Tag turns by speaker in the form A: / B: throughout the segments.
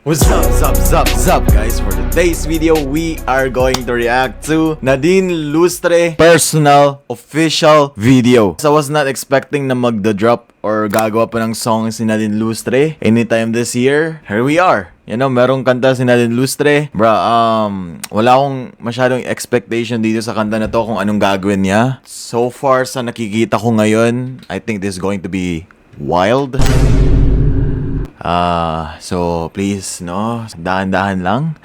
A: What's up guys? For today's video, we are going to react to Nadine Lustre personal official video. So I was not expecting na magda-drop or gagawa pa ng song si Nadine Lustre anytime this year. Here we are. You know, merong kanta si Nadine Lustre. Wala akong masyadong expectation dito sa kanta na to kung anong gagawin niya. So far sa nakikita ko ngayon, I think this is going to be wild. So please, no, dahan-dahan lang.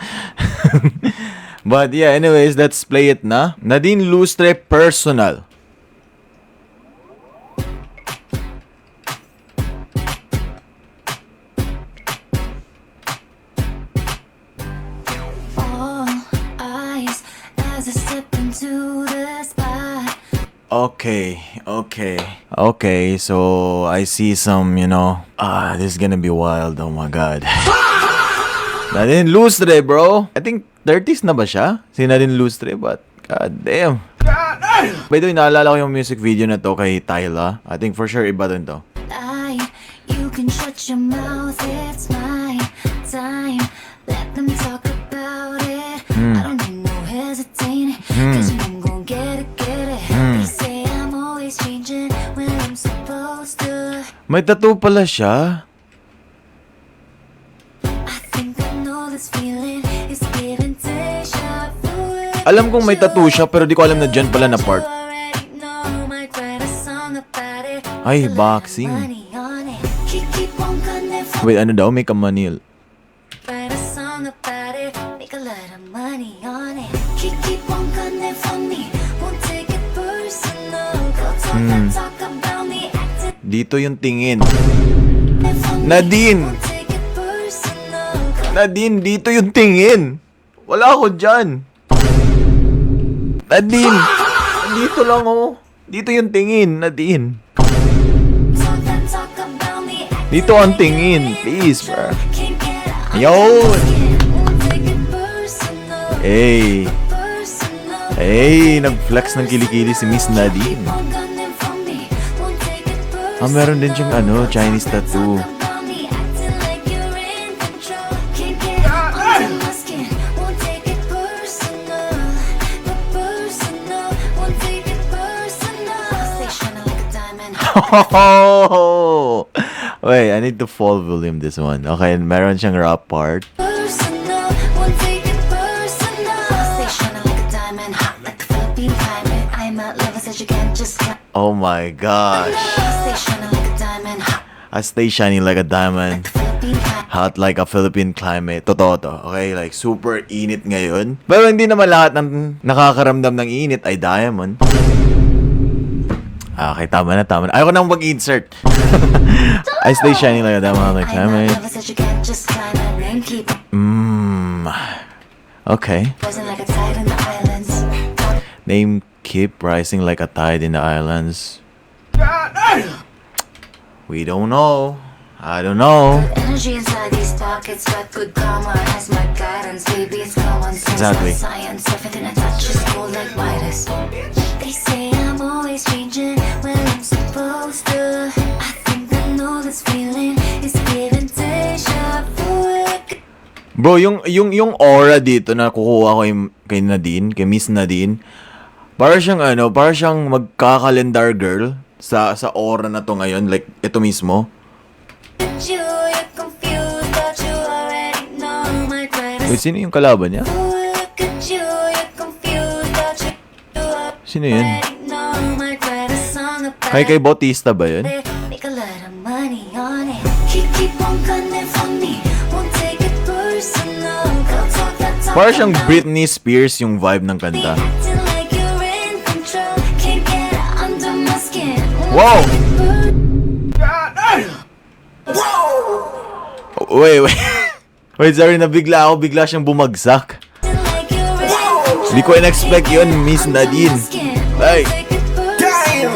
A: But yeah, anyways, let's play it na. Nadine Lustre personal.
B: All eyes as I step into the spot.
A: Okay, so I see some, you know, this is gonna be wild, oh my god. Nadine Lustre, bro. I think 30s na ba siya? Si Nadine Lustre, but god damn. By the way, naalala ko yung music video na to kay Tyla. I think for sure iba din to.
B: You can shut your mouth, it's my time. Let them talk about it. I don't need no hesitating, cause I'm gon' get it. They say I'm always changing when I'm supposed to.
A: May tattoo pala siya.
B: I think I know this feeling is giving deja vu.
A: Alam kong may tattoo siya pero di ko alam na dyan pala na part. Ay, boxing. Wait, ano daw? Make a money. Dito yung tingin. Nadine! Nadine, dito yung tingin. Wala ako dyan. Nadine! Dito lang oh. Dito yung tingin, Nadine. Dito ang tingin. Please, bro. Yun! Hey! Hey! Nag-flex ng kilikili si Miss Nadine. Meron din siyang Chinese tattoo. Wait, I need to full volume this one. Okay, meron siyang rap part. Oh my gosh. I stay shining like a diamond. Hot like a Philippine climate. Totoo to. Okay, like super init ngayon. Pero hindi naman lahat ng nakakaramdam ng init ay diamond. Okay, tama na. Ayaw ko nang mag-insert. I stay shining like a diamond like climate. Okay. Name keep rising like a tide in the islands. We don't know. I don't know.
B: Energy inside these pockets, got good karma as my guidance. Baby, it's common sense.
A: Exactly.
B: Science, everything I touch is gold like Midas. They say I'm always changing when I'm supposed to. I think I know this feeling is giving deja vu.
A: Bro, yung aura dito na kukuha ko kay Nadine, kay Miss Nadine, para siyang magkakalendar girl sa aura na to ngayon, like ito mismo. Wait, sino yung kalaban niya? Sino yun? Kay Bautista ba yun? Para siyang Britney Spears yung vibe ng kanta. Wow! Wait. Wait, sorry, bigla siyang bumagsak. Hindi ko in-expect yun, Miss Nadine. Like, damn!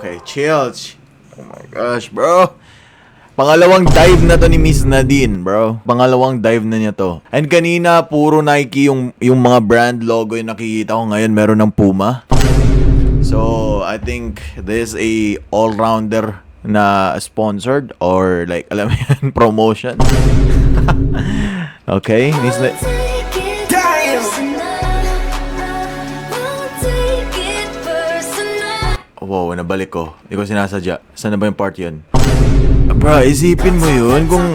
A: Okay, chill. Oh my gosh, bro. Pangalawang dive na to ni Miss Nadine, bro. Pangalawang dive na niya to. And kanina, puro Nike yung mga brand logo yung nakikita ko. Ngayon, meron ng Puma. So, I think this is a all-rounder na sponsored or like, alam mo yan, promotion. Okay, Miss Nadine. Wow, nabalik ko. Hindi ko sinasadya. Saan na ba yung part yun? Bro, isipin mo yun kung...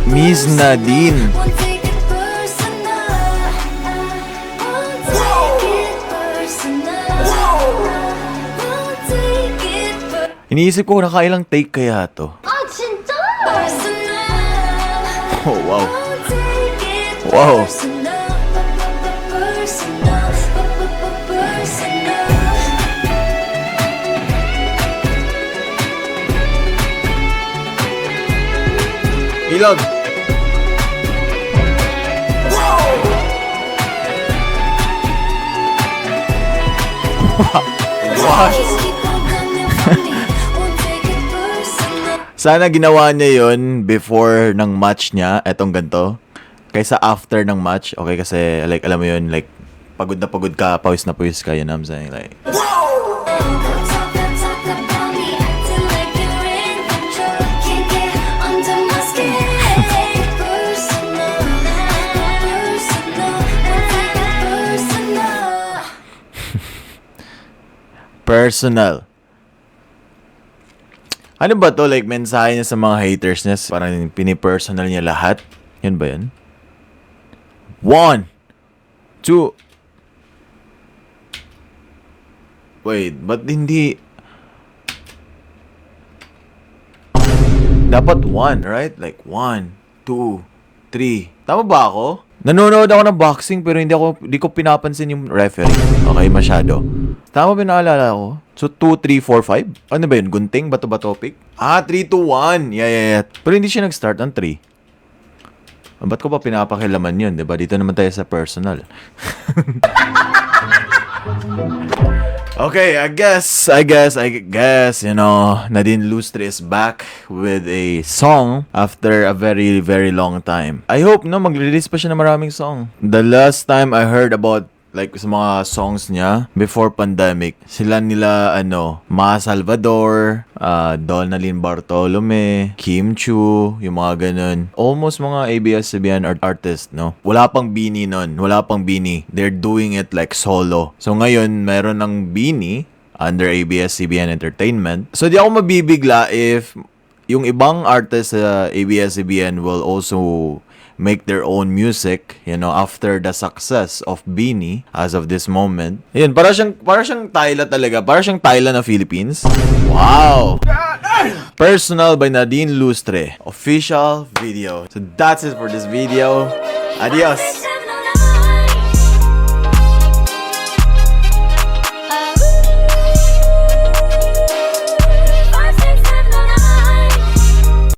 A: Miss Nadine. Iniisip ko nakailang take kaya to.
B: 아 진짜?
A: Oh, wow. Wow. Ilog. Wow. Sana ginawa niya yun before ng match niya, etong ganito, kaysa after ng match. Okay, kasi like alam mo yun, like pagod na pagod ka, pawis na pawis ka, you know what I'm saying? Like, personal. Ano ba to? Like, mensahe niya sa mga haters niya. Parang pinipersonal niya lahat. Yan ba yun? 1, 2. Wait, ba't hindi... Dapat 1, right? Like, 1, 2, 3. Tama ba ako? Nanonood ako ng boxing pero hindi ko pinapansin yung referee. Okay, masyado. Tama ba naalala ko? So, 2, 3, 4, 5? Ano ba yun? Gunting? Bato ba topic? 3, 2, 1. Yeah. Pero hindi siya nag-start ng 3. Ba't ko pa pinapakilaman yun? Diba? Dito naman tayo sa personal. Okay, I guess, you know, Nadine Lustre is back with a song after a very, very long time. I hope, no, mag-release pa siya ng maraming song. The last time I heard about, like, sa mga songs niya, before pandemic, sila nila, Ma Salvador, Donalyn Bartolome, Kim Chu, yung mga ganun. Almost mga ABS-CBN artist, no? Wala pang Beanie nun. Wala pang Beanie. They're doing it like solo. So ngayon, meron ng Beanie under ABS-CBN Entertainment. So di ako mabibigla if yung ibang artist sa ABS-CBN will also make their own music, you know, after the success of Beanie as of this moment. Yun, para siyang Tyla talaga. Para siyang Tyla na Philippines. Wow! Personal by Nadine Lustre. Official video. So that's it for this video. Adios!